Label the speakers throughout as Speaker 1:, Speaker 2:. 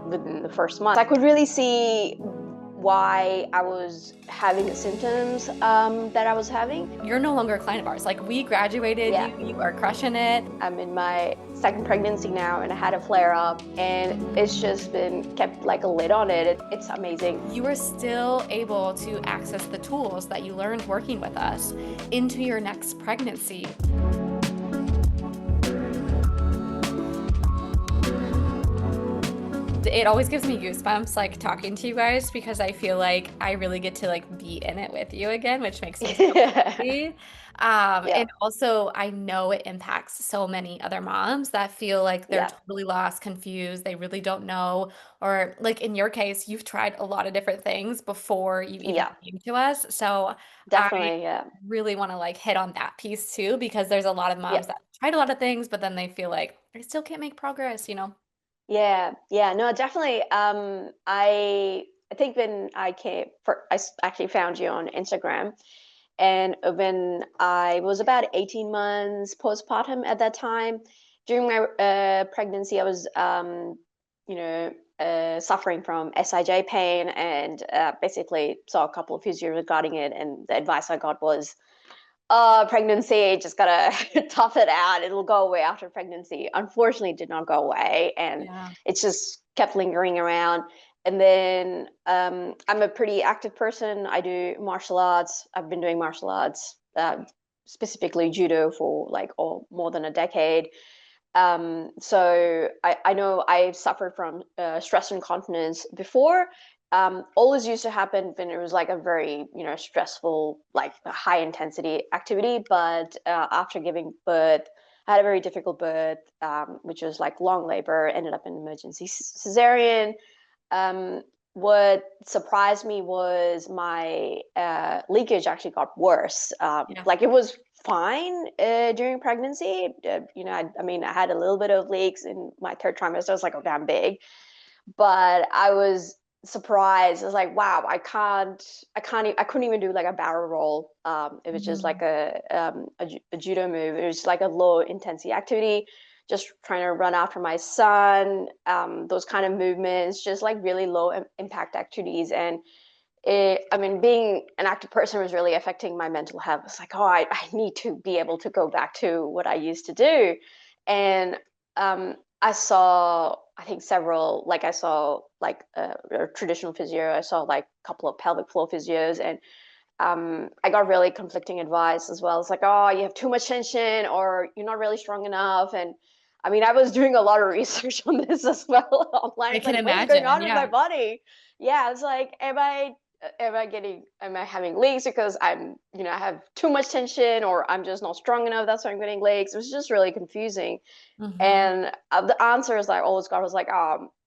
Speaker 1: within the first month. I could really see why I was having the symptoms that I was having.
Speaker 2: You're no longer a client of ours. Like, we graduated
Speaker 1: Yeah.
Speaker 2: you are crushing it.
Speaker 1: I'm in my second pregnancy now, and I had a flare up, and it's just been kept like a lid on it. It's amazing.
Speaker 2: You are still able to access the tools that you learned working with us into your next pregnancy. It always gives me goosebumps like talking to you guys, because I feel like I really get to like be in it with you again, which makes me so happy.
Speaker 1: Yeah.
Speaker 2: And also I know it impacts so many other moms that feel like they're
Speaker 1: Yeah.
Speaker 2: totally lost, confused, they really don't know, or like in your case, you've tried a lot of different things before you even
Speaker 1: Yeah.
Speaker 2: came to us. So I
Speaker 1: Definitely. Yeah.
Speaker 2: really want to like hit on that piece too, because there's a lot of
Speaker 1: Yeah.
Speaker 2: moms that tried a lot of things, but then they feel like they still can't make progress, you know?
Speaker 1: Yeah, yeah, no, definitely. I think when I came, actually found you on Instagram, and when I was about 18 months postpartum at that time, during my pregnancy, I was, you know, suffering from SIJ pain, and basically saw a couple of physios regarding it, and the advice I got was, pregnancy, just gotta tough it out. It'll go away after pregnancy. Unfortunately, it did not go away, and
Speaker 2: Yeah.
Speaker 1: it just kept lingering around. And then I'm a pretty active person. I do martial arts. I've been doing martial arts, specifically judo, for like more than a decade. So I know I've suffered from stress incontinence before. Always used to happen when it was like a very, stressful, like high intensity activity. But after giving birth, I had a very difficult birth, which was like long labor, ended up in emergency cesarean. Um, what surprised me was my leakage actually got worse.
Speaker 2: Yeah.
Speaker 1: Like it was fine during pregnancy. I mean, I had a little bit of leaks in my third trimester. I was like, oh, damn big. But I was surprised. I was like, wow, I couldn't even do like a barrel roll. It was just like
Speaker 2: Mhm.
Speaker 1: a judo move. It was like a low intensity activity, just trying to run after my son. Those kind of movements, just like really low impact activities. And I mean, being an active person was really affecting my mental health. It's like, oh, I need to be able to go back to what I used to do. And I saw, I think several, like I saw like a traditional physio, I saw like a couple of pelvic floor physios, and I got really conflicting advice as well. It's like, oh, you have too much tension, or you're not really strong enough. And I mean, I was doing a lot of research on this as well online.
Speaker 2: I
Speaker 1: It's
Speaker 2: can
Speaker 1: like, what is going
Speaker 2: imagine,
Speaker 1: on with my
Speaker 2: yeah.
Speaker 1: body? Yeah, it's like, am I having leaks because I have too much tension, or I'm just not strong enough? That's why I'm getting leaks. It was just really confusing.
Speaker 2: Mhm.
Speaker 1: And the answers I always got was like,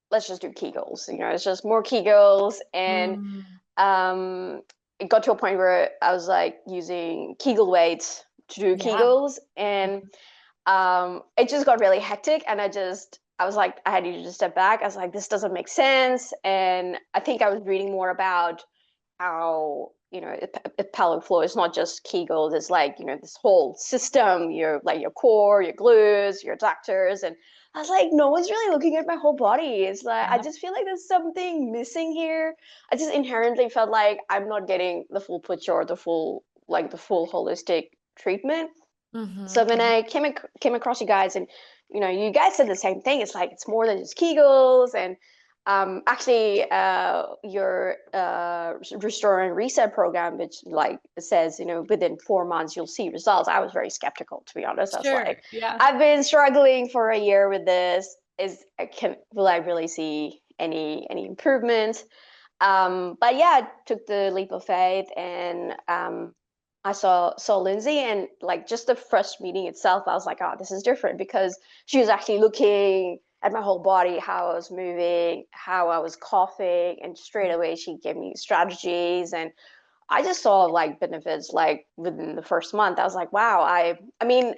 Speaker 1: let's just do Kegels. It's just more Kegels. And
Speaker 2: Mm.
Speaker 1: um, it got to a point where I was like using Kegel weights to do
Speaker 2: Yeah.
Speaker 1: Kegels, and it just got really hectic. And I was like, I had to just step back. I was like, this doesn't make sense. And I think I was reading more about how a pelvic floor is not just Kegels. It's like this whole system. Your core, your glutes, your adductors, and I was like, no one's really looking at my whole body. It's like I
Speaker 2: Yeah.
Speaker 1: just feel like there's something missing here. I just inherently felt like I'm not getting the full picture, or the full holistic treatment. So
Speaker 2: Mhm.
Speaker 1: when I came across you guys, and you guys said the same thing. It's like it's more than just Kegels, and actually, your Restore and Reset program, which like says within 4 months you'll see results. I was very skeptical, to be honest. I was
Speaker 2: Sure.
Speaker 1: like,
Speaker 2: Yeah.
Speaker 1: I've been struggling for a year with this. Will I really see any improvement? But yeah, I took the leap of faith, and I saw Lindsay, and like just the first meeting itself, I was like, oh, this is different, because she was actually looking at my whole body, how I was moving, how I was coughing, and straight away she gave me strategies, and I just saw like benefits like within the first month. I was like, wow, I mean,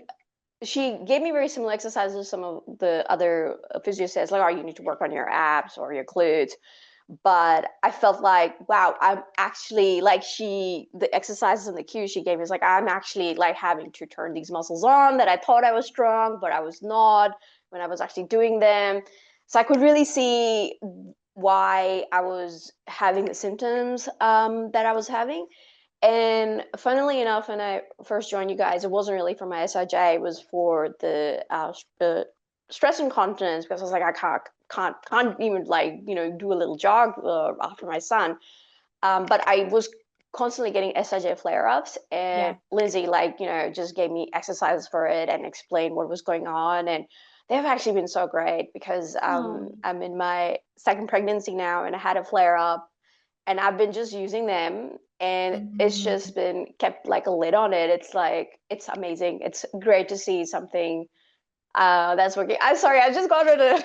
Speaker 1: she gave me very similar exercises to some of the other physios says, like, oh, you need to work on your abs or your glutes. But I felt like, wow, I'm actually like the exercises and the cues she gave me is like, I'm actually like having to turn these muscles on that I thought I was strong, but I was not when I was actually doing them. So I could really see why I was having the symptoms that I was having. And funnily enough, when I first joined you guys, it wasn't really for my SIJ. It was for the stress incontinence, because I was like, I can't even, like, do a little jog after my son. But I was constantly getting SIJ flare-ups, and
Speaker 2: Yeah.
Speaker 1: Lindsay, like, just gave me exercises for it and explained what was going on. And they've actually been so great, because
Speaker 2: Oh.
Speaker 1: I'm in my second pregnancy now, and I had a flare-up, and I've been just using them, and it's
Speaker 2: Mhm.
Speaker 1: just been kept like a lid on it. It's like, it's amazing. It's great to see something that's working. I'm sorry, I just got rid of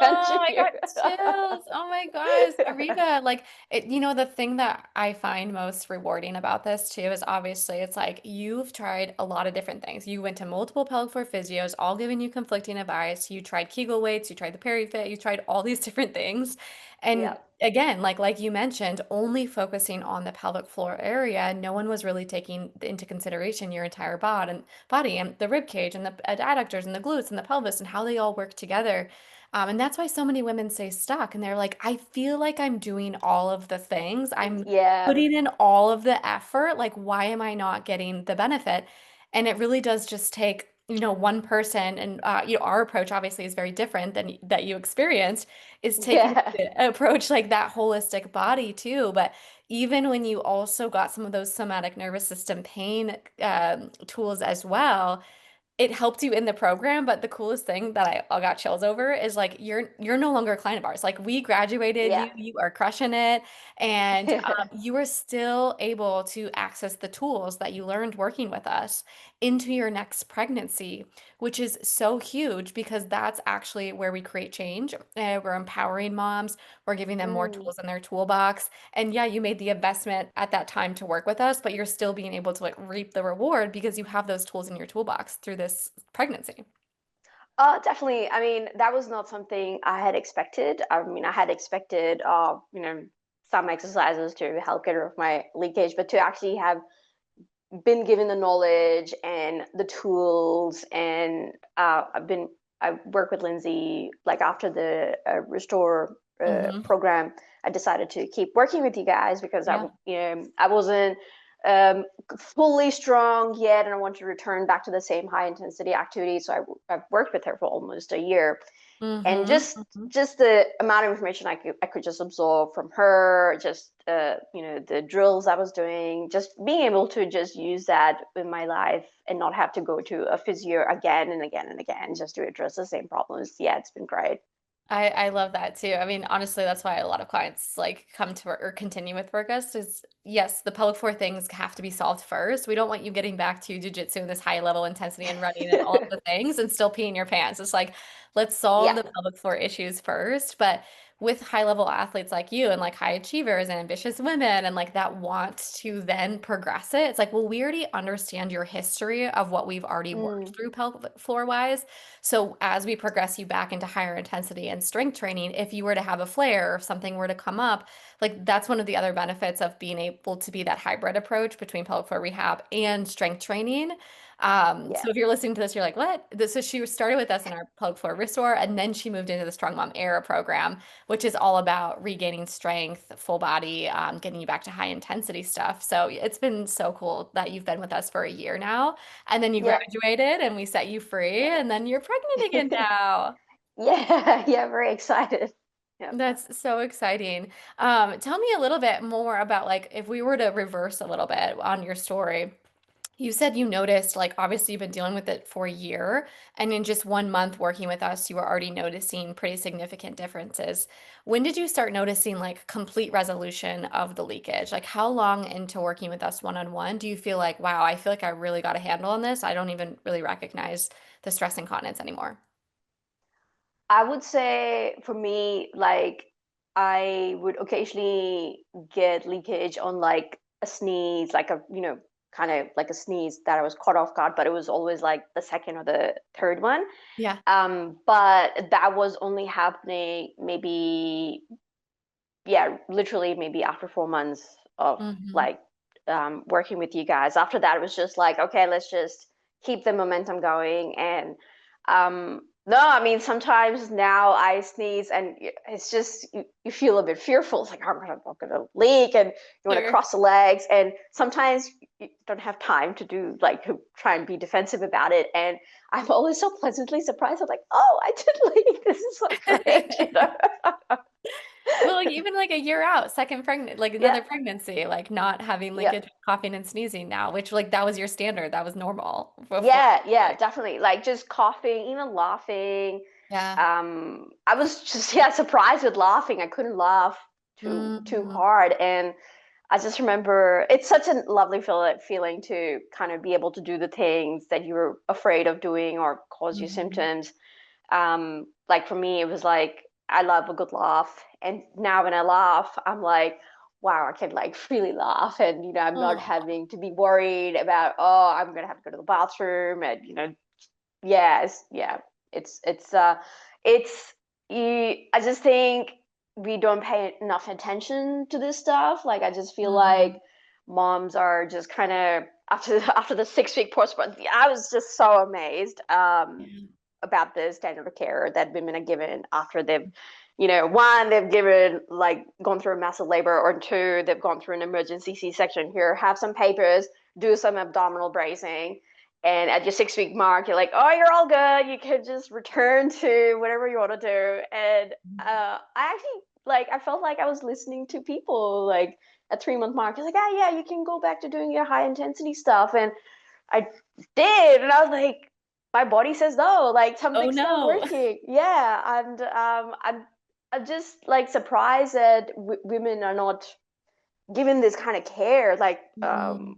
Speaker 2: Oh,
Speaker 1: tangent
Speaker 2: I got
Speaker 1: here.
Speaker 2: chills. Oh my gosh. Ariba, like the thing that I find most rewarding about this too is obviously it's like you've tried a lot of different things. You went to multiple pelvic floor physios, all giving you conflicting advice. You tried Kegel weights, you tried the PeriFit, you tried all these different things.
Speaker 1: Yeah,
Speaker 2: And again, like you mentioned, only focusing on the pelvic floor area, no one was really taking into consideration your entire body and the rib cage and the adductors and the glutes and the pelvis and how they all work together. And that's why so many women stay stuck and they're like, I feel like I'm doing all of the things. I'm
Speaker 1: yeah,
Speaker 2: putting in all of the effort. Like, why am I not getting the benefit? And it really does just take, one person. And, our approach obviously is very different than that you experienced, is taking
Speaker 1: yeah,
Speaker 2: the approach like that holistic body too. But even when you also got some of those somatic nervous system pain tools as well, it helped you in the program, but the coolest thing that I got chills over is like you're no longer a client of ours. Like we graduated
Speaker 1: yeah.
Speaker 2: you are crushing it, and you are still able to access the tools that you learned working with us into your next pregnancy, which is so huge because that's actually where we create change. We're empowering moms, we're giving them more
Speaker 1: Mm,
Speaker 2: tools in their toolbox, and yeah, you made the investment at that time to work with us, but you're still being able to like reap the reward because you have those tools in your toolbox through this pregnancy.
Speaker 1: definitely. I mean, that was not something I had expected. I mean, I had expected, some exercises to help get rid of my leakage, but to actually have been given the knowledge and the tools, and I work with Lindsay, like, after the Restore
Speaker 2: Hmm.
Speaker 1: program. I decided to keep working with you guys, because
Speaker 2: Yeah.
Speaker 1: I wasn't um, fully strong yet, and I want to return back to the same high intensity activity. So I've worked with her for almost a year, and
Speaker 2: Hmm.
Speaker 1: just the amount of information I could just absorb from her, just the drills I was doing, just being able to just use that in my life and not have to go to a physio again and again and again just to address the same problems. Yeah, it's been great.
Speaker 2: I love that too. I mean, honestly, that's why a lot of clients like come to work or continue with Workus is yes, the pelvic floor things have to be solved first. We don't want you getting back to jujitsu and this high level intensity and running and all of the things and still peeing your pants. It's like, let's solve
Speaker 1: Yeah.
Speaker 2: the pelvic floor issues first. But with high level athletes like you and like high achievers and ambitious women and like that want to then progress it, it's like, well, we already understand your history of what we've already worked
Speaker 1: Mm,
Speaker 2: through pelvic floor wise. So as we progress you back into higher intensity and strength training, if you were to have a flare or if something were to come up, like that's one of the other benefits of being able to be that hybrid approach between pelvic floor rehab and strength training.
Speaker 1: yeah.
Speaker 2: So if you're listening to this, you're like, what? So she started with us in our pelvic floor restore, and then she moved into the Strong Mom Era program, which is all about regaining strength, full body, getting you back to high intensity stuff. So it's been so cool that you've been with us for a year now. And then you
Speaker 1: Yeah.
Speaker 2: graduated and we set you free, and then you're pregnant again now.
Speaker 1: Yeah. Yeah. Very excited. Yeah.
Speaker 2: That's so exciting. Tell me a little bit more about like if we were to reverse a little bit on your story. You said you noticed, like, obviously you've been dealing with it for a year, and in just 1 month working with us, you were already noticing pretty significant differences. When did you start noticing, like, complete resolution of the leakage? Like, how long into working with us one-on-one do you feel like, wow, I feel like I really got a handle on this? I don't even really recognize the stress incontinence anymore.
Speaker 1: I would say for me, like, I would occasionally get leakage on, like, a sneeze, like a, kind of like a sneeze that I was caught off guard, but it was always like the second or the third one.
Speaker 2: Yeah.
Speaker 1: But that was only happening maybe, yeah, literally maybe after 4 months of,
Speaker 2: Hmm.
Speaker 1: like, working with you guys. After that, it was just like, okay, let's just keep the momentum going. And No, I mean, sometimes now I sneeze and it's just, you feel a bit fearful. It's like, oh, I'm gonna leak, and you want to
Speaker 2: Sure.
Speaker 1: cross the legs. And sometimes you don't have time to do, like, to try and be defensive about it. And I'm always so pleasantly surprised. I'm like, oh, I did leak. This is so great, you know?
Speaker 2: Well, like, even like a year out, second pregnant, like
Speaker 1: Yeah,
Speaker 2: another pregnancy, like not having
Speaker 1: yeah.
Speaker 2: leakage, coughing and sneezing now, which like that was your standard, that was normal before.
Speaker 1: Yeah, yeah,
Speaker 2: Like,
Speaker 1: definitely. Like just coughing, even laughing.
Speaker 2: yeah.
Speaker 1: I was just yeah surprised with laughing. I couldn't laugh too
Speaker 2: Mm,
Speaker 1: hard, and I just remember it's such a lovely feeling to kind of be able to do the things that you were afraid of doing or cause you
Speaker 2: mhm.
Speaker 1: symptoms. Like for me, it was like I love a good laugh, and now when I laugh, I'm like, wow, I can like freely laugh, and I'm not
Speaker 2: Oh,
Speaker 1: having to be worried about, oh, I'm gonna have to go to the bathroom, and yeah, it's I just think we don't pay enough attention to this stuff. Like I just feel like
Speaker 2: mhm.
Speaker 1: moms are just kind of after the 6 week postpartum. I was just so amazed
Speaker 2: Yeah.
Speaker 1: about the standard of care that women are given after they've, one, they've given like gone through a massive labor, or two, they've gone through an emergency C-section. Here, have some papers, do some abdominal bracing, and at your 6 week mark, you're like, oh, you're all good. You can just return to whatever you want to do. And I actually I felt like I was listening to people like at 3 month mark. You're like, ah, yeah, you can go back to doing your high intensity stuff, and I did, and I was like, my body says no, like
Speaker 2: Oh
Speaker 1: something's not
Speaker 2: no.
Speaker 1: working. Yeah, and I'm just like surprised that women are not given this kind of care. Like,
Speaker 2: Mhm.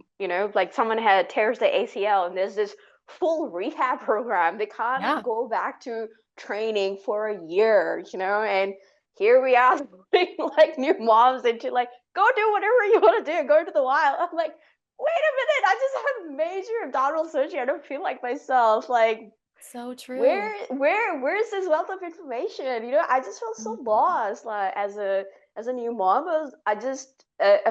Speaker 1: like someone had tears the ACL, and there's this full rehab program. They can't
Speaker 2: Yeah.
Speaker 1: go back to training for a year, and here we are, putting like new moms into like, go do whatever you want to do, go to the wild. I'm like, wait a minute, I just had major abdominal surgery. I don't feel like myself. Like,
Speaker 2: So true.
Speaker 1: where's this wealth of information? I just felt so
Speaker 2: Mhm.
Speaker 1: lost, like as a new mom. I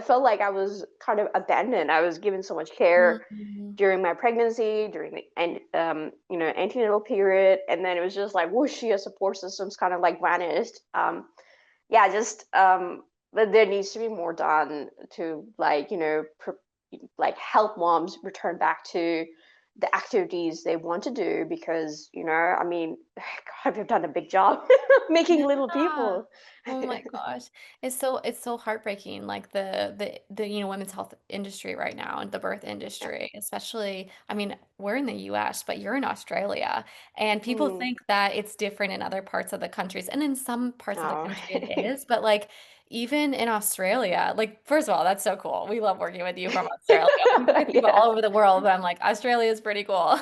Speaker 1: felt like I was kind of abandoned. I was given so much care
Speaker 2: Mhm.
Speaker 1: during my pregnancy, during the and antenatal period, and then it was just like whoosh, your support systems kind of like vanished. Yeah, just but there needs to be more done to like help moms return back to the activities they want to do, because I mean, God, we've done a big job making little
Speaker 2: Yeah.
Speaker 1: people.
Speaker 2: Oh my gosh. It's so heartbreaking like the women's health industry right now and the birth
Speaker 1: Yeah.
Speaker 2: industry, especially I mean, we're in the US, but you're in Australia and people
Speaker 1: Mm,
Speaker 2: think that it's different in other parts of the countries and in some parts of the
Speaker 1: no.
Speaker 2: country it is, but like even in Australia, like first of all, that's so cool. We love working with you from Australia. We work with people
Speaker 1: Yeah.
Speaker 2: all over the world, but I'm like Australia is pretty cool.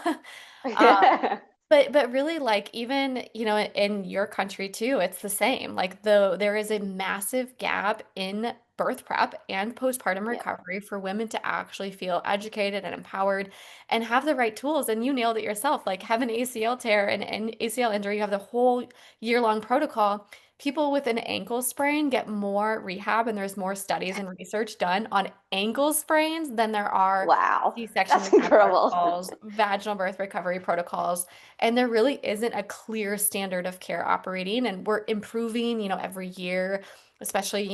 Speaker 1: Yeah.
Speaker 2: But really like even, in your country too, it's the same. Like there is a massive gap in birth prep and postpartum
Speaker 1: Yeah.
Speaker 2: recovery for women to actually feel educated and empowered and have the right tools. And you nailed it yourself. Like have an ACL tear and an ACL injury, you have the whole year-long protocol. People with an ankle sprain get more rehab, and there's more studies and research done on ankle sprains than there are
Speaker 1: Wow,
Speaker 2: C-section
Speaker 1: that's
Speaker 2: rehab
Speaker 1: incredible.
Speaker 2: protocols, vaginal birth recovery protocols. And there really isn't a clear standard of care operating, and we're improving, every year, especially,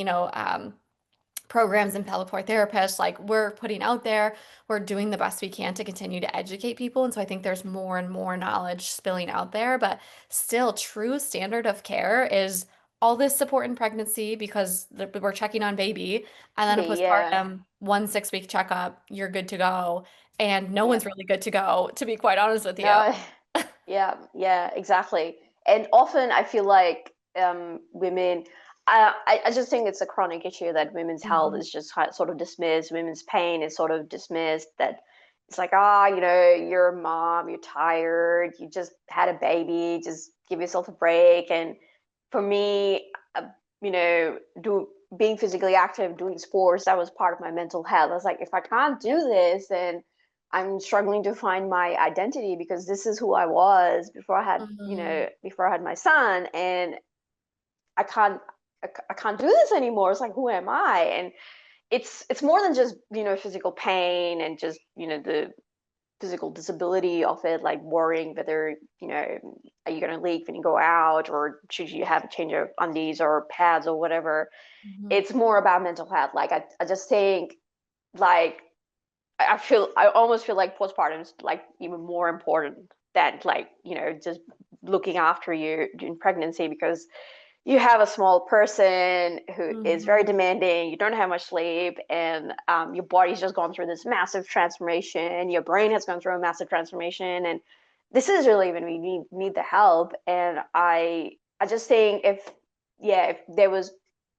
Speaker 2: programs and pelvic floor therapists, like we're putting out there, we're doing the best we can to continue to educate people. And so I think there's more and more knowledge spilling out there, but still true standard of care is all this support in pregnancy because we're checking on baby and then a
Speaker 1: Yeah.
Speaker 2: postpartum 1 6 week checkup, you're good to go. And no
Speaker 1: Yeah.
Speaker 2: one's really good to go, to be quite honest with you.
Speaker 1: No. Yeah, yeah, exactly. And often I feel like women, I just think it's a chronic issue that women's health
Speaker 2: Mhm.
Speaker 1: is just sort of dismissed. Women's pain is sort of dismissed. That it's like, ah, you're a mom, you're tired, you just had a baby, just give yourself a break. And for me, do being physically active, doing sports, that was part of my mental health. I was like, if I can't do this, then I'm struggling to find my identity, because this is who I was before
Speaker 2: Mhm.
Speaker 1: before I had my son, and I can't, I can't do this anymore. It's like, who am I? And it's more than just physical pain and just the physical disability of it, like worrying whether, are you going to leak when you go out, or should you have a change of undies or pads or whatever.
Speaker 2: Mhm.
Speaker 1: It's more about mental health. Like I just think, like, I almost feel like postpartum is like even more important than, like, just looking after you in pregnancy, because you have a small person who is very
Speaker 2: Mhm.
Speaker 1: demanding. You don't have much sleep, and your body's just gone through this massive transformation. Your brain has gone through a massive transformation, and this is really when we need the help. And I just think, if there was,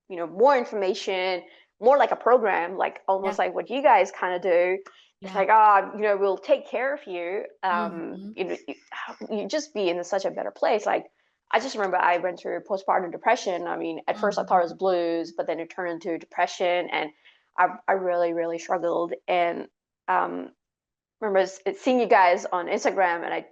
Speaker 1: more information, more like a program, like
Speaker 2: Yeah.
Speaker 1: almost like what you guys kind of do. It's
Speaker 2: Yeah.
Speaker 1: like, we'll take care of you.
Speaker 2: Mhm.
Speaker 1: You just be in such a better place. Like, I just remember I went through postpartum depression. I mean, at first I thought it was
Speaker 2: Mhm.
Speaker 1: blues, but then it turned into depression, and I really, really struggled. And um, remember seeing you guys on Instagram, and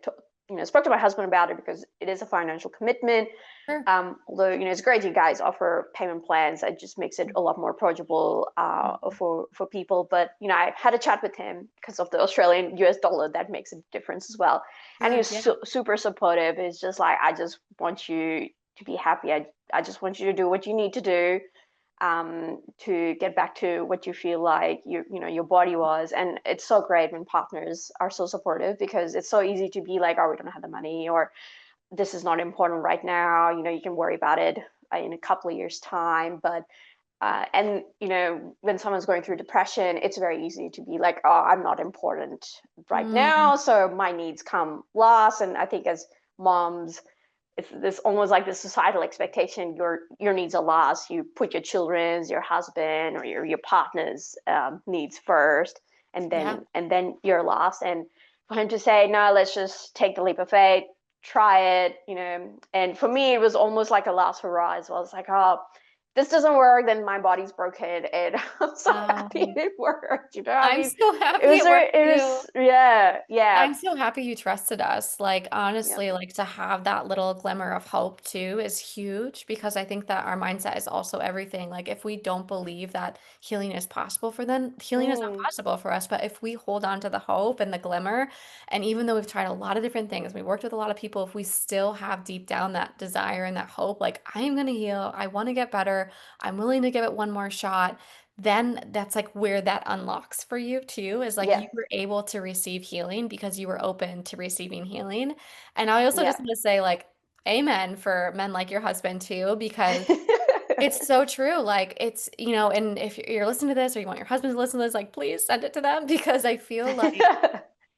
Speaker 1: spoke to my husband about it, because it is a financial commitment.
Speaker 2: Sure.
Speaker 1: Although, it's great you guys offer payment plans. It just makes it a lot more approachable
Speaker 2: Mhm.
Speaker 1: for people. But, I had a chat with him because of the Australian US dollar. That makes a difference as well. And he
Speaker 2: Sure.
Speaker 1: was
Speaker 2: Yeah.
Speaker 1: super supportive. It's just like, I just want you to be happy. I just want you to do what you need to do, to get back to what you feel like your body was. And it's so great when partners are so supportive, because it's so easy to be like, oh, we don't have the money, or this is not important right now. You can worry about it in a couple of years' time. But and when someone's going through depression, it's very easy to be like, oh, I'm not important right
Speaker 2: Mm.
Speaker 1: now, so my needs come last. And I think as moms, it's this almost like the societal expectation, your needs are last. You put your children's, your husband, or your partner's needs first, and
Speaker 2: Yeah.
Speaker 1: then you're last. And for him to say, no, let's just take the leap of faith, try it. And for me, it was almost like a last hurrah as well. It's like, oh, this doesn't work, then my body's broken, and I'm so happy
Speaker 2: Um,
Speaker 1: it worked. I
Speaker 2: I'm
Speaker 1: mean,
Speaker 2: so happy it worked
Speaker 1: it
Speaker 2: too.
Speaker 1: was, yeah,
Speaker 2: I'm so happy you trusted us. Like,
Speaker 1: yeah.
Speaker 2: honestly, like to have that little glimmer of hope too is huge because I think that our mindset is also everything. Like, if we don't believe that healing is possible for them, healing is not
Speaker 1: Mm,
Speaker 2: possible for us. But if we hold on to the hope and the glimmer, and even though we've tried a lot of different things, we worked with a lot of people, if we still have deep down that desire and that hope, like, I am going to heal, I want to get better, I'm willing to give it one more shot, then that's like where that unlocks for you too, is like
Speaker 1: yeah,
Speaker 2: you were able to receive healing because you were open to receiving healing. And I also
Speaker 1: yeah.
Speaker 2: just want to say, like, amen for men like your husband too, because it's so true. Like, it's, and if you're listening to this or you want your husband to listen to this, like, please send it to them because I feel like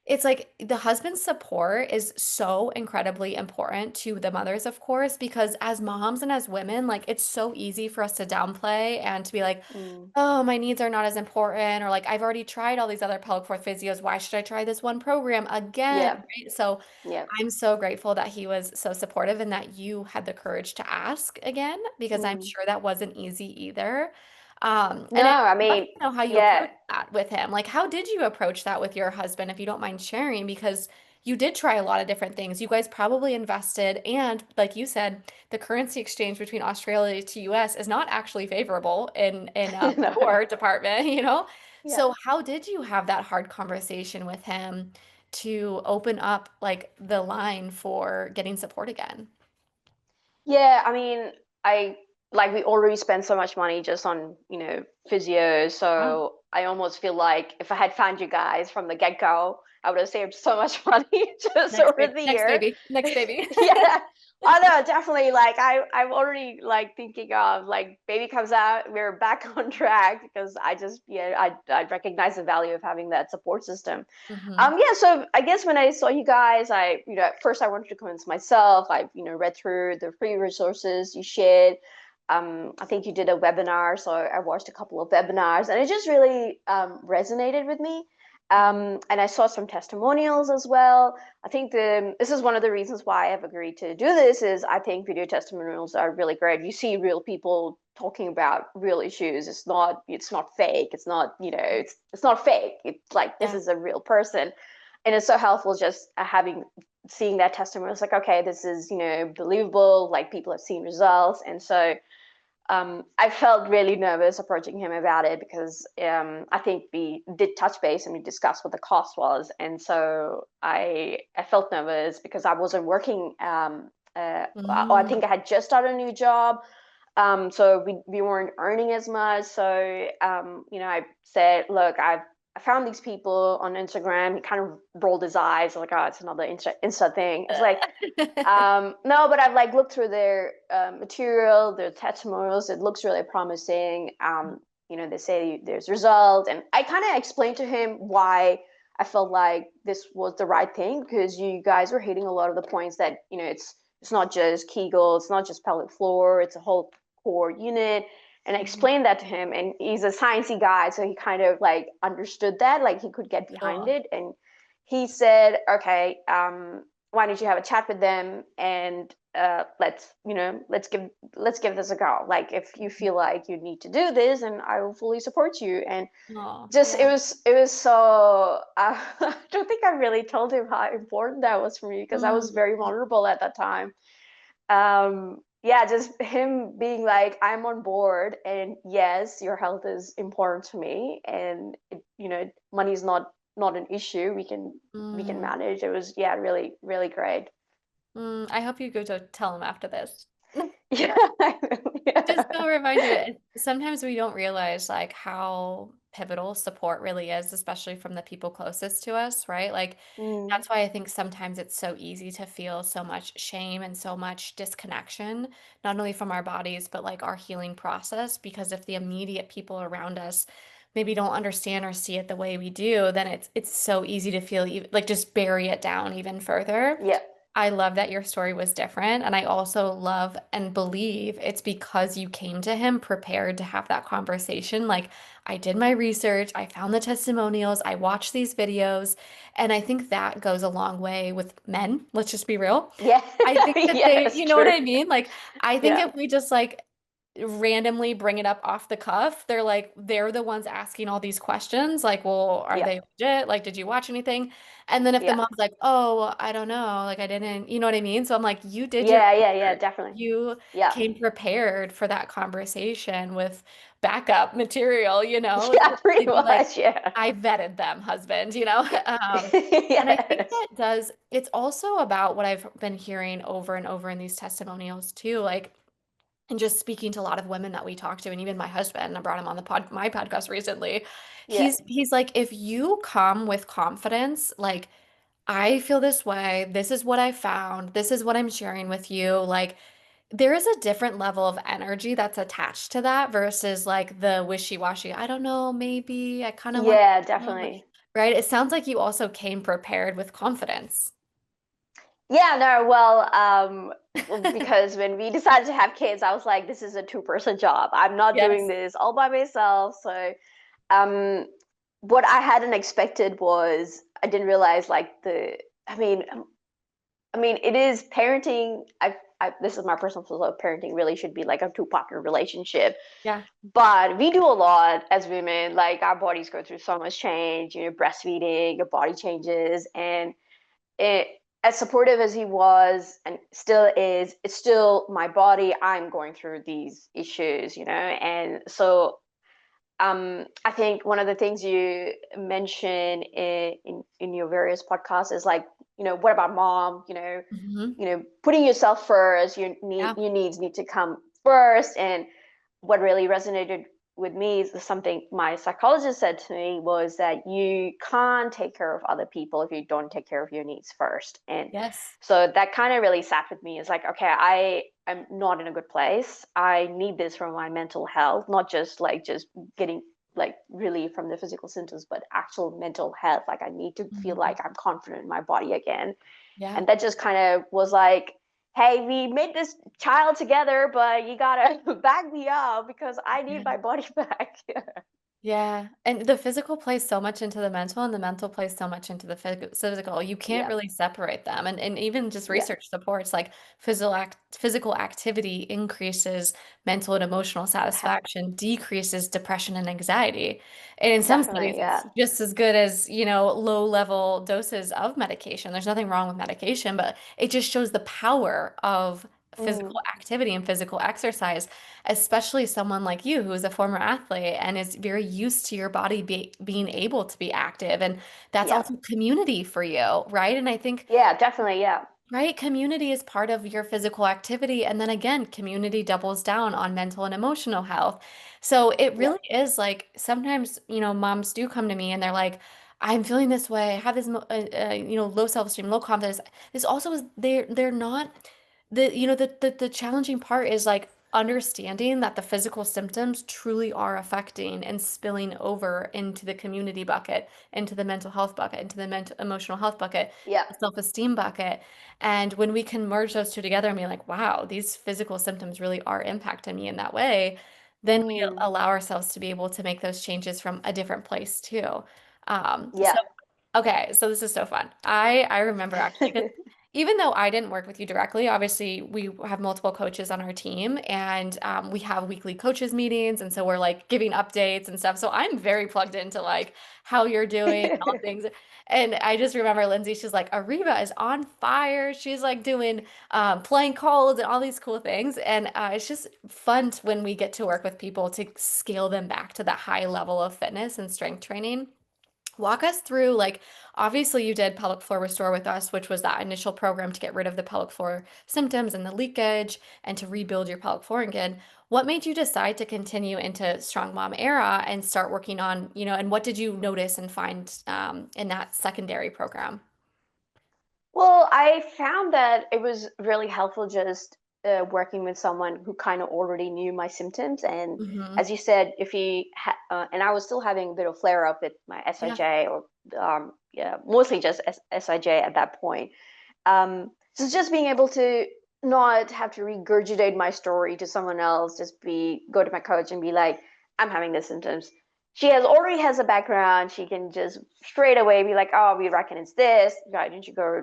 Speaker 2: it's like the husband's support is so incredibly important to the mothers, of course, because as moms and as women, like it's so easy for us to downplay and to be like,
Speaker 1: Mm,
Speaker 2: oh, my needs are not as important, or like I've already tried all these other pelvic floor physios. Why should I try this one program again?
Speaker 1: yeah,
Speaker 2: Right. So
Speaker 1: yeah.
Speaker 2: I'm so grateful that he was so supportive and that you had the courage to ask again, because I'm
Speaker 1: Mm.
Speaker 2: sure that wasn't easy either.
Speaker 1: No,
Speaker 2: And
Speaker 1: I
Speaker 2: I'd love to
Speaker 1: mean,
Speaker 2: know how you
Speaker 1: yeah.
Speaker 2: approached that with him. Like, how did you approach that with your husband, if you don't mind sharing? Because you did try a lot of different things. You guys probably invested, and like you said, the currency exchange between Australia to US is not actually favorable in
Speaker 1: No.
Speaker 2: your department, you know?
Speaker 1: Yeah.
Speaker 2: So how did you have that hard conversation with him to open up like the line for getting support again?
Speaker 1: Yeah, I mean, I like we already spent so much money just on, physio.
Speaker 2: Yeah.
Speaker 1: So I almost feel like if I had found you guys from the get-go, I would have saved so much money just
Speaker 2: Next
Speaker 1: over
Speaker 2: baby,
Speaker 1: the
Speaker 2: next
Speaker 1: year.
Speaker 2: baby, next baby.
Speaker 1: Yeah. I know, definitely. Like, I'm already like thinking of, like, baby comes out, we're back on track, because I just, I recognize the value of having that support system.
Speaker 2: Hmm.
Speaker 1: Yeah, so I guess when I saw you guys, at first I wanted to convince myself. I, read through the free resources you shared. I think you did a webinar, so I watched a couple of webinars, and it just really resonated with me. And I saw some testimonials as well. I think this is one of the reasons why I've agreed to do this. Is I think video testimonials are really great. You see real people talking about real issues. It's not fake. It's not fake. It's like, this
Speaker 2: Yeah.
Speaker 1: is a real person. And it's so helpful just seeing that testimony. It's like, okay, this is, believable. Like, people have seen results. And so I felt really nervous approaching him about it because I think we did touch base and we discussed what the cost was, and so I felt nervous because I wasn't working. I think
Speaker 2: Mm.
Speaker 1: I had just started a new job, so we weren't earning as much. So I said, look, I found these people on Instagram. He kind of rolled his eyes like, oh, it's another Insta thing. It's like, no, but I've like looked through their material, their testimonials. It looks really promising. They say there's results, and I kind of explained to him why I felt like this was the right thing because you guys were hitting a lot of the points that it's not just Kegel, it's not just pelvic floor, it's a whole core unit. And I
Speaker 2: Mhm.
Speaker 1: explained that to him, and he's a sciencey guy, so he kind of like understood that, like he could get behind
Speaker 2: Cool.
Speaker 1: it, and he said, okay, why don't you have a chat with them and let's give this a go. Like if you feel like you need to do this, and I will fully support you. And
Speaker 2: Oh,
Speaker 1: just
Speaker 2: yeah.
Speaker 1: it was so I don't think I really told him how important that was for me because I was
Speaker 2: Mm,
Speaker 1: very vulnerable at that time. Yeah, just him being like, I'm on board, and yes, your health is important to me, and money is not an issue. We can
Speaker 2: mm,
Speaker 1: manage. It was, yeah, really really great.
Speaker 2: I hope you go to tell him after this.
Speaker 1: Yeah.
Speaker 2: Just
Speaker 1: Yeah.
Speaker 2: go remind you, sometimes we don't realize like how pivotal support really is, especially from the people closest to us, right? Like
Speaker 1: Mm,
Speaker 2: that's why I think sometimes it's so easy to feel so much shame and so much disconnection, not only from our bodies, but like our healing process. Because if the immediate people around us maybe don't understand or see it the way we do, then it's so easy to feel like just bury it down even further.
Speaker 1: yeah.
Speaker 2: I love that your story was different. And I also love and believe it's because you came to him prepared to have that conversation. Like, I did my research, I found the testimonials, I watched these videos. And I think that goes a long way with men. Let's just be real.
Speaker 1: Yeah.
Speaker 2: I think that
Speaker 1: Yeah,
Speaker 2: they,
Speaker 1: it's
Speaker 2: you know what
Speaker 1: true.
Speaker 2: I mean? Like, I think
Speaker 1: Yeah.
Speaker 2: if we just like randomly bring it up off the cuff, they're the ones asking all these questions. Like, well, are
Speaker 1: Yeah.
Speaker 2: they legit? Like, did you watch anything? And then if the
Speaker 1: Yeah.
Speaker 2: mom's like, oh, well, I don't know, like I didn't, you know what I mean? So I'm like, you did your
Speaker 1: Yeah. Yeah. Yeah.
Speaker 2: research.
Speaker 1: Definitely.
Speaker 2: You
Speaker 1: Yeah.
Speaker 2: came prepared for that conversation with backup material,
Speaker 1: Yeah.
Speaker 2: to
Speaker 1: Pretty
Speaker 2: really be like,
Speaker 1: much. Yeah.
Speaker 2: I vetted them, husband, and I think
Speaker 1: Yes.
Speaker 2: it's also about what I've been hearing over and over in these testimonials too, like, and just speaking to a lot of women that we talk to, and even my husband, I brought him on my podcast recently.
Speaker 1: Yeah.
Speaker 2: He's like, if you come with confidence, like I feel this way, this is what I found, this is what I'm sharing with you, like there is a different level of energy that's attached to that versus like the wishy-washy, I don't know, maybe I kind of want,
Speaker 1: Yeah. Definitely.
Speaker 2: right? It sounds like you also came prepared with confidence.
Speaker 1: Yeah. No. Well, because when we decided to have kids, I was like, this is a two-person job. I'm not doing
Speaker 2: Yes.
Speaker 1: this all by myself. So, um, what I hadn't expected was I didn't realize like I mean, it is parenting. This is my personal philosophy. Parenting really should be like a two-partner relationship.
Speaker 2: Yeah.
Speaker 1: But we do a lot as women. Like our bodies go through so much change. Breastfeeding, your body changes, and it. As supportive as he was and still is, it's still my body. I'm going through these issues, and so I think one of the things you mention in your various podcasts is like, what about mom?
Speaker 2: Hmm.
Speaker 1: Putting yourself first.
Speaker 2: Yeah.
Speaker 1: Your needs need to come first. And what really resonated with me is something my psychologist said to me was that you can't take care of other people if you don't take care of your needs first. And
Speaker 2: Yes.
Speaker 1: so that kind of really sat with me. It's like, okay, I am not in a good place. I need this for my mental health, not just getting like relief from the physical symptoms, but actual mental health. Like I need to feel
Speaker 2: Mhm.
Speaker 1: like I'm confident in my body again.
Speaker 2: Yeah.
Speaker 1: And that just kind of was like, hey, we made this child together, but you gotta back me up because I need
Speaker 2: Yeah.
Speaker 1: my body back.
Speaker 2: Yeah. And the physical plays so much into the mental, and the mental plays so much into the physical. You can't
Speaker 1: Yeah,
Speaker 2: really separate them. And even just
Speaker 1: yeah,
Speaker 2: research supports like physical activity increases mental and emotional
Speaker 1: health,
Speaker 2: satisfaction, decreases depression and anxiety. And in some studies,
Speaker 1: definitely.
Speaker 2: it's
Speaker 1: Yeah,
Speaker 2: just as good as, low level doses of medication. There's nothing wrong with medication, but it just shows the power of physical activity and physical exercise, especially someone like you who is a former athlete and is very used to your body being able to be active. And that's
Speaker 1: Yeah.
Speaker 2: also community for you, right? And I think
Speaker 1: Yeah, definitely. Yeah.
Speaker 2: right? Community is part of your physical activity. And then again, community doubles down on mental and emotional health. So it
Speaker 1: Yeah.
Speaker 2: really is like sometimes, moms do come to me and they're like, I'm feeling this way. I have this, low self-esteem, low confidence. This also is they're not the challenging part is like understanding that the physical symptoms truly are affecting and spilling over into the community bucket, into the mental health bucket, into the mental emotional health bucket,
Speaker 1: Yeah.
Speaker 2: the self-esteem bucket. And when we can merge those two together and be like, wow, these physical symptoms really are impacting me in that way, then we
Speaker 1: Mm.
Speaker 2: allow ourselves to be able to make those changes from a different place too. So
Speaker 1: Yeah.
Speaker 2: okay, so this is so fun. I remember actually because even though I didn't work with you directly, obviously we have multiple coaches on our team, and we have weekly coaches meetings, and so we're like giving updates and stuff. So I'm very plugged into like how you're doing and all things. And I just remember Lindsay, she's like, Ariba is on fire. She's like doing playing calls and all these cool things. And it's just fun when we get to work with people to scale them back to that high level of fitness and strength training. Walk us through, like, obviously you did pelvic floor restore with us, which was that initial program to get rid of the pelvic floor symptoms and the leakage and to rebuild your pelvic floor again. What made you decide to continue into Strong Mom era and start working on, and what did you notice and find in that secondary program?
Speaker 1: Well, I found that it was really helpful just working with someone who kind of already knew my symptoms. And
Speaker 2: Hmm.
Speaker 1: as you said, if he and I was still having a bit of flare up with my
Speaker 2: Yeah.
Speaker 1: SIJ or yeah, mostly just SIJ at that point. So just being able to not have to regurgitate my story to someone else, just go to my coach and be like, I'm having the symptoms. She already has a background. She can just straight away be like, oh, we reckon it's this. Why don't you go,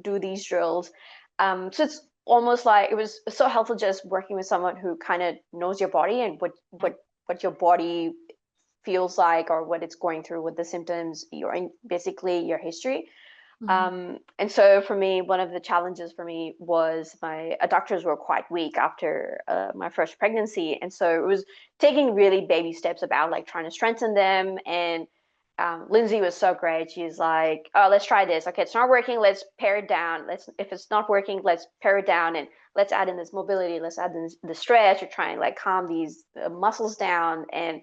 Speaker 1: do these drills? So it's almost like it was so helpful just working with someone who kind of knows your body and
Speaker 2: Yeah.
Speaker 1: what your body feels like or what it's going through with the symptoms, basically your history.
Speaker 2: Hmm.
Speaker 1: And so for me, one of the challenges for me was my adductors were quite weak after my first pregnancy. And so it was taking really baby steps about like trying to strengthen them. And Lindsay was so great. She's like, oh, let's try this. Okay, it's not working. Let's pare it down. If it's not working, let's pare it down and let's add in this mobility. Let's add in the stretch. You're trying to like calm these muscles down. And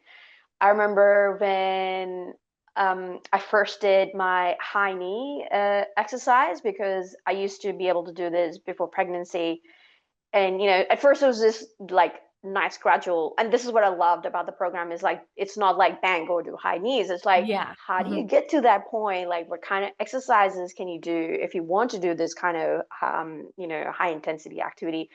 Speaker 1: I remember when I first did my high knee exercise because I used to be able to do this before pregnancy. And, at first it was this like nice gradual. And this is what I loved about the program is like, it's not like bang, go do high knees. It's like,
Speaker 2: Yeah.
Speaker 1: how do you
Speaker 2: Hmm.
Speaker 1: get to that point? Like, what kind of exercises can you do if you want to do this kind of, high intensity activity?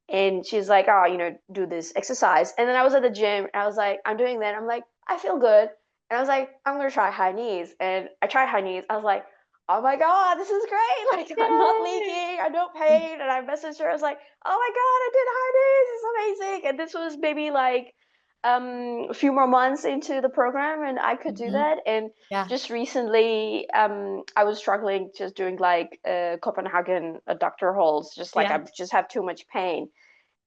Speaker 1: And she's like, oh, do this exercise. And then I was at the gym and I was like, I'm doing that. I'm like, I feel good. And I was like, I'm gonna try high knees. And I tried high knees. I was like, oh my God, this is great. Like I'm not
Speaker 2: Yay.
Speaker 1: leaking, I don't pain. And I messaged her, I was like, oh my God, I did high knees. It's amazing. And this was maybe like a few more months into the program and I could do
Speaker 2: Hmm.
Speaker 1: that. And
Speaker 2: Yeah.
Speaker 1: just recently, I was struggling just doing like Copenhagen doctor holds, just like
Speaker 2: Yeah.
Speaker 1: I just have too much pain.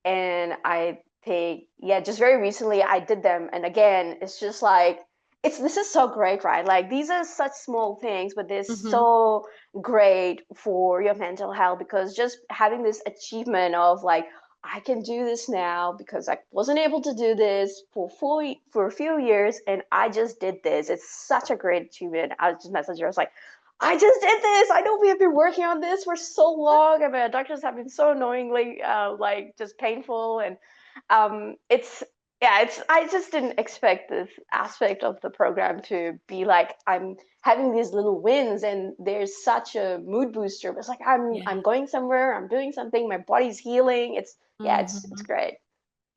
Speaker 1: And I think, yeah, just very recently I did them. And again, it's just like, this is so great, right? Like these are such small things, but they're
Speaker 2: Hmm.
Speaker 1: so great for your mental health because just having this achievement of like, I can do this now because I wasn't able to do this for a few years and I just did this. It's such a great achievement. I just messaged her. I was like, I just did this. I know we have been working on this for so long, and my doctors have been so annoyingly like just painful, and it's yeah, it's I just didn't expect this aspect of the program to be like I'm having these little wins, and there's such a mood booster. It's like I'm
Speaker 2: Yeah.
Speaker 1: going somewhere, I'm doing something, my body's healing. It's
Speaker 2: Hmm.
Speaker 1: great.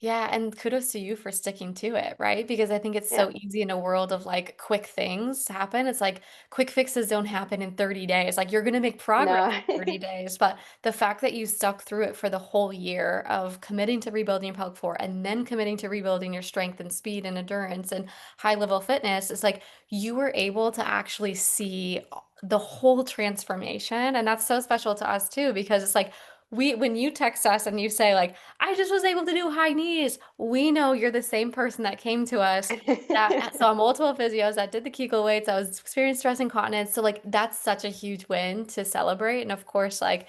Speaker 2: Yeah, and kudos to you for sticking to it, right? Because I think it's
Speaker 1: Yeah,
Speaker 2: so easy in a world of like quick things to happen. It's like quick fixes don't happen in 30 days. Like you're going to make progress
Speaker 1: no,
Speaker 2: in 30 days, but the fact that you stuck through it for the whole year of committing to rebuilding your pelvic floor and then committing to rebuilding your strength and speed and endurance and high level fitness, it's like you were able to actually see the whole transformation. And that's so special to us too, because it's like when you text us and you say like, I just was able to do high knees, we know you're the same person that came to us that saw multiple physios, that did the Kegel weights, that was experienced stress incontinence. So like that's such a huge win to celebrate. And of course, like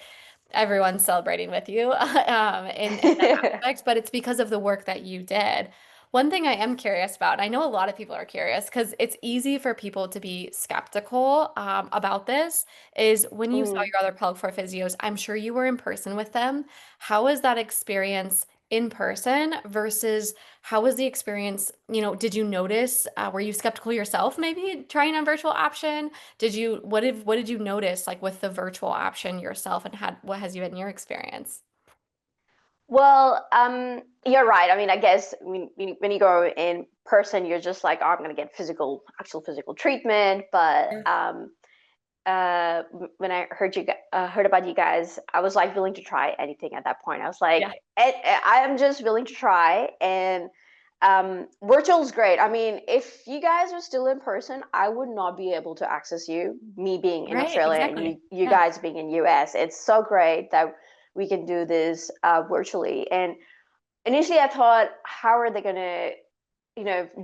Speaker 2: everyone's celebrating with you in that aspect, but it's because of the work that you did. One thing I am curious about, I know a lot of people are curious because it's easy for people to be skeptical about this, is when you saw
Speaker 1: Mm.
Speaker 2: your other pelvic floor physios, I'm sure you were in person with them. How was that experience in person versus how was the experience, did you notice, were you skeptical yourself maybe trying a virtual option? What did you notice like with the virtual option yourself and what has you been your experience?
Speaker 1: Well, you're right. I mean, I guess when you go in person, you're just like, oh, I'm gonna get actual physical treatment. But
Speaker 2: Yeah.
Speaker 1: uh, when I heard about you guys, I was like willing to try anything at that point. I was like,
Speaker 2: Yeah.
Speaker 1: I am just willing to try, and virtual is great. I mean, if you guys were still in person, I would not be able to access you. Me being in
Speaker 2: Right,
Speaker 1: Australia and
Speaker 2: exactly.
Speaker 1: you
Speaker 2: Yeah.
Speaker 1: guys being in US, it's so great that we can do this virtually. And initially, I thought, how are they gonna,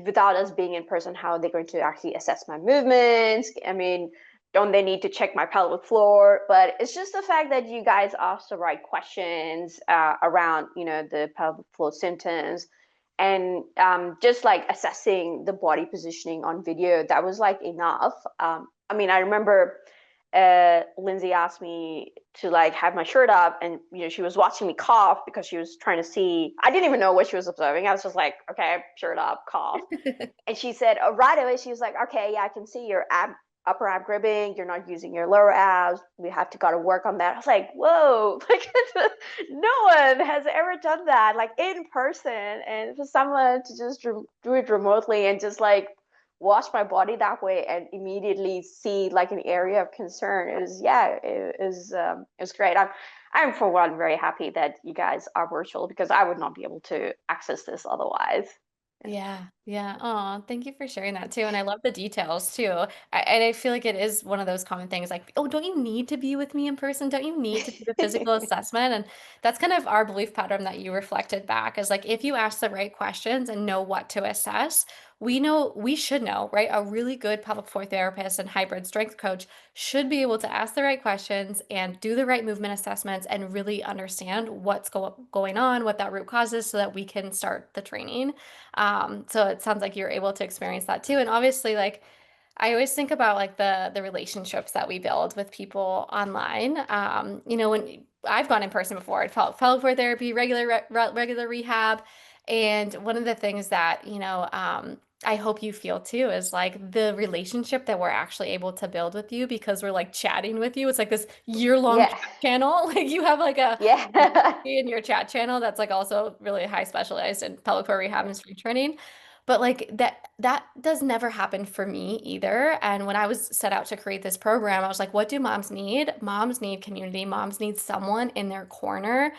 Speaker 1: without us being in person, how are they going to actually assess my movements? I mean, don't they need to check my pelvic floor? But it's just the fact that you guys asked the right questions around, the pelvic floor symptoms, and just like assessing the body positioning on video. That was like enough. I mean, I remember Lindsay asked me to like have my shirt up, and she was watching me cough because she was trying to see. I didn't even know what she was observing. I was just like, okay, shirt up, cough. And she said, oh, right away, she was like, okay, yeah, I can see your upper ab gripping. You're not using your lower abs. We have to gotta work on that. I was like, whoa, like no one has ever done that, like in person. And for someone to just do it remotely and just like watch my body that way and immediately see like an area of concern, it was great. I'm for one very happy that you guys are virtual because I would not be able to access this otherwise.
Speaker 2: Yeah, yeah. Oh, thank you for sharing that too. And I love the details too. And I feel like it is one of those common things like, oh, don't you need to be with me in person? Don't you need to do the physical assessment? And that's kind of our belief pattern that you reflected back is like, if you ask the right questions and know what to assess, we should know, right? A really good pelvic floor therapist and hybrid strength coach should be able to ask the right questions and do the right movement assessments and really understand what's going on, what that root cause is so that we can start the training. So it sounds like you're able to experience that too. And obviously, like I always think about like the relationships that we build with people online. When I've gone in person before, I felt pelvic floor therapy, regular rehab, and one of the things that I hope you feel too is like the relationship that we're actually able to build with you because we're like chatting with you. It's like this year-long
Speaker 1: Yeah.
Speaker 2: chat channel. Like you have like a
Speaker 1: Yeah.
Speaker 2: in your chat channel that's like also really high specialized in pelvic floor rehab and strength training. But like that does never happen for me either. And when I was set out to create this program, I was like, what do moms need? Moms need community. Moms need someone in their corner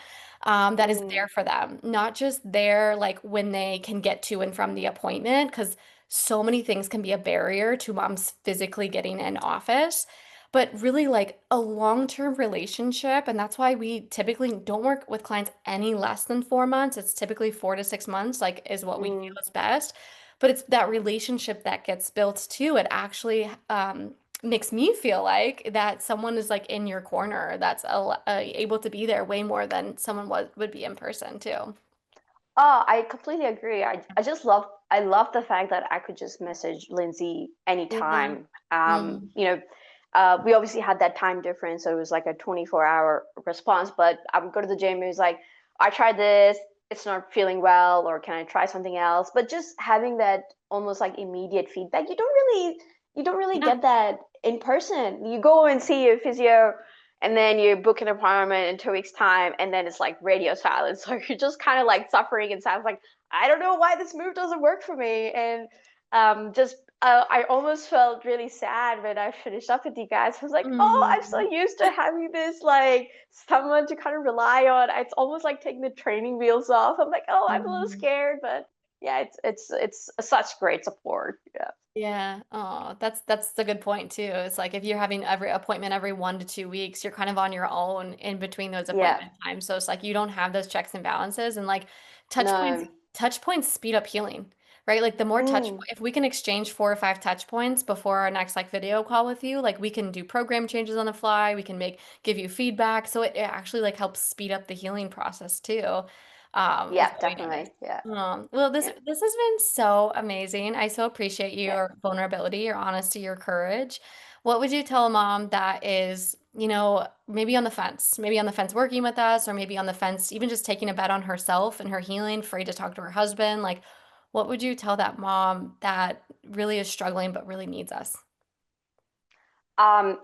Speaker 2: that is
Speaker 1: Mm,
Speaker 2: there for them, not just there like when they can get to and from the appointment, because so many things can be a barrier to moms physically getting in office but really like a long-term relationship. And that's why we typically don't work with clients any less than 4 months. It's typically 4 to 6 months, like is what we feel
Speaker 1: mm.
Speaker 2: is best. But it's that relationship that gets built too. It actually makes me feel like that someone is like in your corner that's able to be there way more than someone would be in person too.
Speaker 1: Oh, I completely agree. I love the fact that I could just message Lindsay
Speaker 2: Yeah.
Speaker 1: anytime.
Speaker 2: Mm.
Speaker 1: We obviously had that time difference, so it was like a 24-hour response. But I would go to the gym. It was like, I tried this, it's not feeling well, or can I try something else? But just having that almost like immediate feedback, you don't really
Speaker 2: Yeah.
Speaker 1: get that in person. You go and see a physio and then you book an appointment in 2 weeks time and then it's like radio silence. So you're just kind of like suffering and sounds like, I don't know why this move doesn't work for me. And just I almost felt really sad when I finished up with you guys. I was like, oh, I'm so
Speaker 2: Mm.
Speaker 1: used to having this like someone to kind of rely on. It's almost like taking the training wheels off. I'm like, oh, I'm a little
Speaker 2: Mm.
Speaker 1: scared, but yeah, it's such great support. Yeah.
Speaker 2: Yeah. Oh, that's a good point too. It's like if you're having every appointment every 1 to 2 weeks, you're kind of on your own in between those
Speaker 1: Yeah.
Speaker 2: appointment times. So it's like you don't have those checks and balances and like touch points
Speaker 1: No.
Speaker 2: touch points speed up healing, right? Like the more
Speaker 1: Mm.
Speaker 2: if we can exchange 4 or 5 touch points before our next like video call with you, like we can do program changes on the fly, we can give you feedback. So it actually like helps speed up the healing process too. Is
Speaker 1: Yeah,
Speaker 2: what we noticed.
Speaker 1: definitely. Yeah.
Speaker 2: Well, this
Speaker 1: Yeah.
Speaker 2: this has been so amazing. I so appreciate
Speaker 1: Yeah.
Speaker 2: your vulnerability, your honesty, your courage. What would you tell a mom that is, maybe on the fence working with us, or maybe on the fence even just taking a bet on herself and her healing, afraid to talk to her husband? Like, what would you tell that mom that really is struggling but really needs us?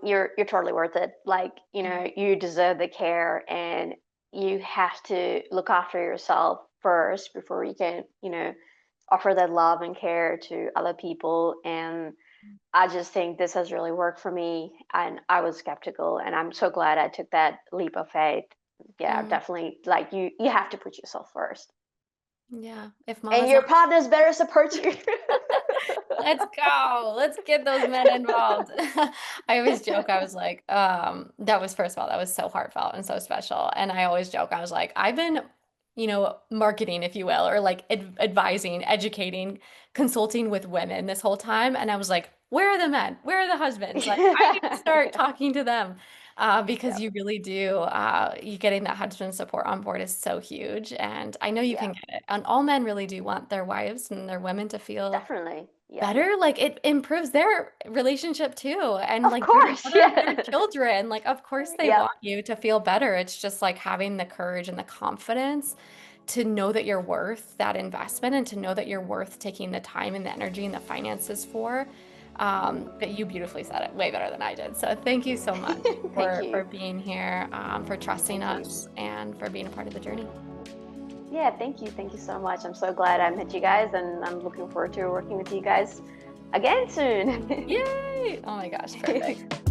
Speaker 1: You're totally worth it. Like, you deserve the care, and you have to look after yourself first before you can, offer that love and care to other people. And I just think this has really worked for me. And I was skeptical, and I'm so glad I took that leap of faith. Yeah,
Speaker 2: Mm,
Speaker 1: definitely. Like, you have to put yourself first,
Speaker 2: yeah. If
Speaker 1: and
Speaker 2: mama's
Speaker 1: your
Speaker 2: not
Speaker 1: partners better support you.
Speaker 2: Let's go. Let's get those men involved. I always joke, I was like, that was first of all, that was so heartfelt and so special. And I always joke, I was like, I've been, marketing, if you will, or like advising, educating, consulting with women this whole time. And I was like, where are the men? Where are the husbands? Like, I need to start
Speaker 1: Yeah.
Speaker 2: talking to them. Because
Speaker 1: Yeah.
Speaker 2: you really do, you getting that husband support on board is so huge. And I know you
Speaker 1: Yeah.
Speaker 2: can get it. And all men really do want their wives and their women to feel
Speaker 1: Definitely. Yeah.
Speaker 2: better. Like it improves their relationship too, and
Speaker 1: Of
Speaker 2: like be the
Speaker 1: course.
Speaker 2: mother of their
Speaker 1: Yeah.
Speaker 2: children. Like, of course they
Speaker 1: Yep.
Speaker 2: want you to feel better. It's just like having the courage and the confidence to know that you're worth that investment and to know that you're worth taking the time and the energy and the finances for. But you beautifully said it way better than I did. So thank you so much
Speaker 1: Thank
Speaker 2: for
Speaker 1: you.
Speaker 2: being here, for trusting
Speaker 1: Thank you.
Speaker 2: us and for being a part of the journey.
Speaker 1: Yeah, thank you. Thank you so much. I'm so glad I met you guys, and I'm looking forward to working with you guys again soon.
Speaker 2: Yay! Oh my gosh, perfect.